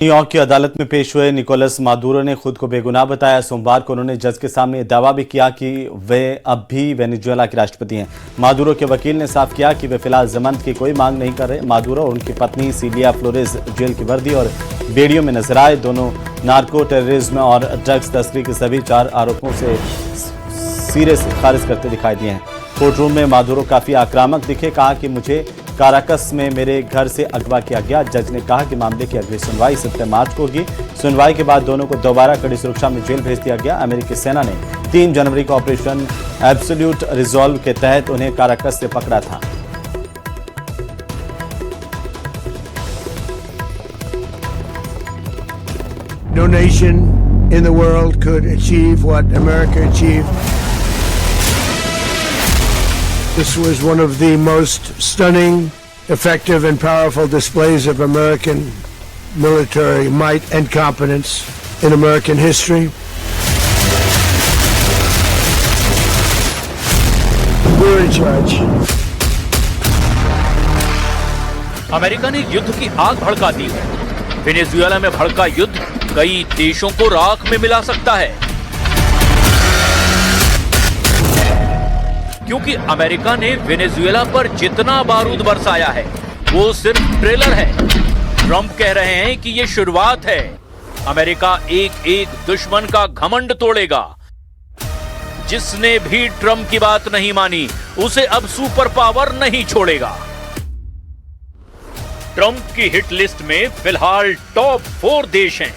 New York की अदालत में पेश हुए निकोलस मादुरो ने खुद को बेगुनाह बताया। सोमवार को उन्होंने जज के सामने दावा भी किया कि वे अब भी वेनेजुएला के राष्ट्रपति हैं। मादुरो के वकील ने साफ किया कि वे फिलहाल जमानत की कोई मांग नहीं कर रहे। मादुरो और उनकी पत्नी सिलिया फ्लोरेस जेल की वर्दी और बेड़ियों में नजर आए। दोनों नार्को टेररिज्म और ड्रग्स तस्करी के सभी 4 आरोपों से सिरे से खारिज करते दिखाई दिए हैं। कोर्ट रूम में मादुरो काफी आक्रामक दिखे। कहा कि मुझे काराकस में मेरे घर से अगवा किया गया। जज ने कहा कि मामले की अगली सुनवाई 7 मार्च को होगी। सुनवाई के बाद दोनों को दोबारा कड़ी सुरक्षा में जेल भेज दिया गया। अमेरिकी सेना ने 3 जनवरी को ऑपरेशन एब्सोल्यूट रिजॉल्व के तहत उन्हें काराकस से पकड़ा था। No nation in the world could achieve what America achieved. This was one of the most stunning, effective, and powerful displays of American military might and competence in American history. We're in charge. America ने युद्ध की आग भड़का दी है। Venezuela में भड़का युद्ध कई देशों को राख में मिला सकता है, क्योंकि अमेरिका ने वेनेजुएला पर जितना बारूद बरसाया है वो सिर्फ ट्रेलर है। ट्रंप कह रहे हैं कि ये शुरुआत है। अमेरिका एक एक दुश्मन का घमंड तोड़ेगा। जिसने भी ट्रंप की बात नहीं मानी उसे अब सुपर पावर नहीं छोड़ेगा। ट्रंप की हिट लिस्ट में फिलहाल टॉप 4 देश हैं।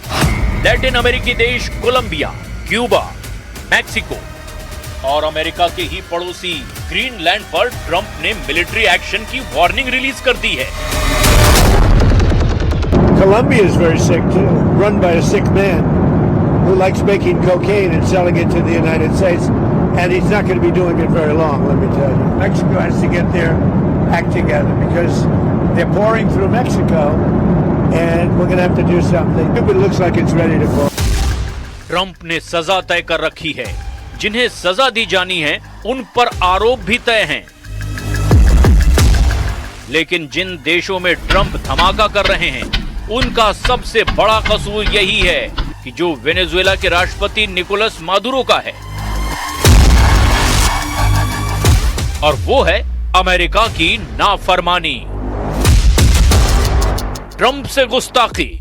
लैटिन अमेरिकी देश कोलंबिया, क्यूबा, मैक्सिको और अमेरिका के ही पड़ोसी ग्रीनलैंड पर ट्रंप ने मिलिट्री एक्शन की वार्निंग रिलीज कर दी है। Colombia is very sick too, run by a sick man who likes making cocaine and selling it to the United States, and he's not going to be doing it very long, let me tell you. Mexico has to get their act together because they're pouring through Mexico, and we're going to have to do something. It looks like it's ready to go. Trump ने सजा तय कर रखी है। जिन्हें सजा दी जानी है उन पर आरोप भी तय हैं। लेकिन जिन देशों में ट्रंप धमाका कर रहे हैं उनका सबसे बड़ा कसूर यही है कि जो वेनेजुएला के राष्ट्रपति निकोलस मादुरो का है, और वो है अमेरिका की नाफरमानी, ट्रंप से गुस्ताखी।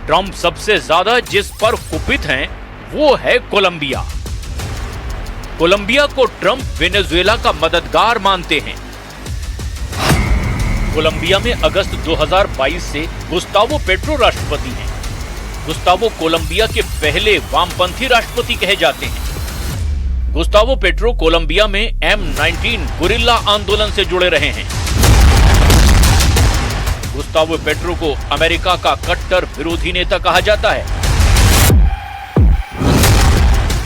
ट्रंप सबसे ज्यादा जिस पर कुपित हैं वो है कोलंबिया। कोलंबिया को ट्रंप वेनेजुएला का मददगार मानते हैं। कोलंबिया में अगस्त 2022 से गुस्तावो पेट्रो राष्ट्रपति हैं। गुस्तावो कोलंबिया के पहले वामपंथी राष्ट्रपति कहे जाते हैं। गुस्तावो पेट्रो कोलंबिया में M19 गुरिल्ला आंदोलन से जुड़े रहे हैं। गुस्तावो पेट्रो को अमेरिका का कट्टर विरोधी नेता कहा जाता है।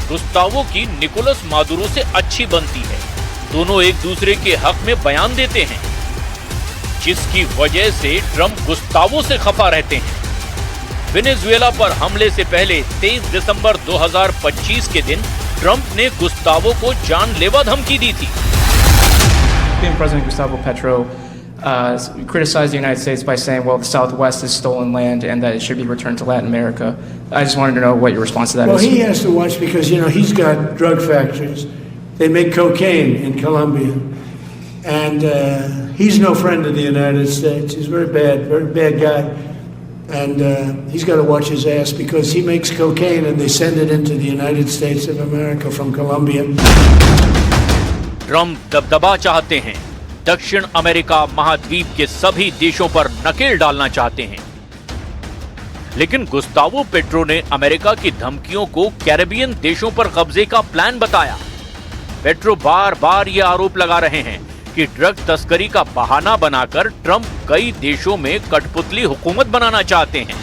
गुस्तावो की निकोलस मादुरो से अच्छी बनती है। दोनों एक दूसरे के हक में बयान देते हैं, जिसकी वजह से ट्रंप गुस्तावो से खफा रहते हैं। वेनेजुएला पर हमले से पहले 23 दिसंबर 2025 के दिन ट्रंप ने गुस्तावो को जानलेवा धमकी दी थी। President Gustavo Petro criticized the United States by saying, well, the Southwest is stolen land and that it should be returned to Latin America. I just wanted to know what your response to that is. Well, he has to watch because, you know, he's got drug factories. They make cocaine in Colombia. And he's no friend of the United States. He's very bad guy. And he's got to watch his ass because he makes cocaine and they send it into the United States of America from Colombia. Trump दबदबा चाहते हैं। दक्षिण America महाद्वीप के सभी देशों पर नकेल डालना चाहते हैं। लेकिन गुस्तावो पेट्रो ने अमेरिका की धमकियों को कैरेबियन देशों पर कब्जे का प्लान बताया। पेट्रो बार बार ये आरोप लगा रहे हैं कि ड्रग तस्करी का बहाना बनाकर ट्रंप कई देशों में कठपुतली हुकूमत बनाना चाहते हैं।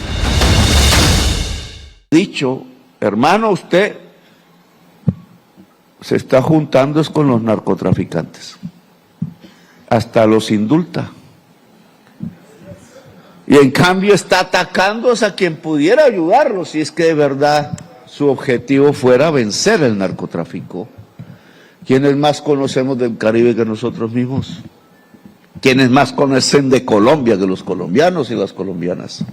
Dicho, hermano, usted se está juntando con los narcotraficantes. Hasta los indulta. Y en cambio está atacando a quien pudiera ayudarlo si es que de verdad su objetivo fuera vencer el narcotráfico. ¿Quiénes más conocemos del Caribe que nosotros mismos? ¿Quiénes más conocen de Colombia que los colombianos y las colombianas?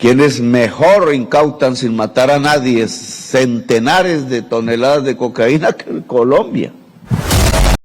quienes mejor incautan sin matar a nadie centenares de toneladas de cocaína que Colombia.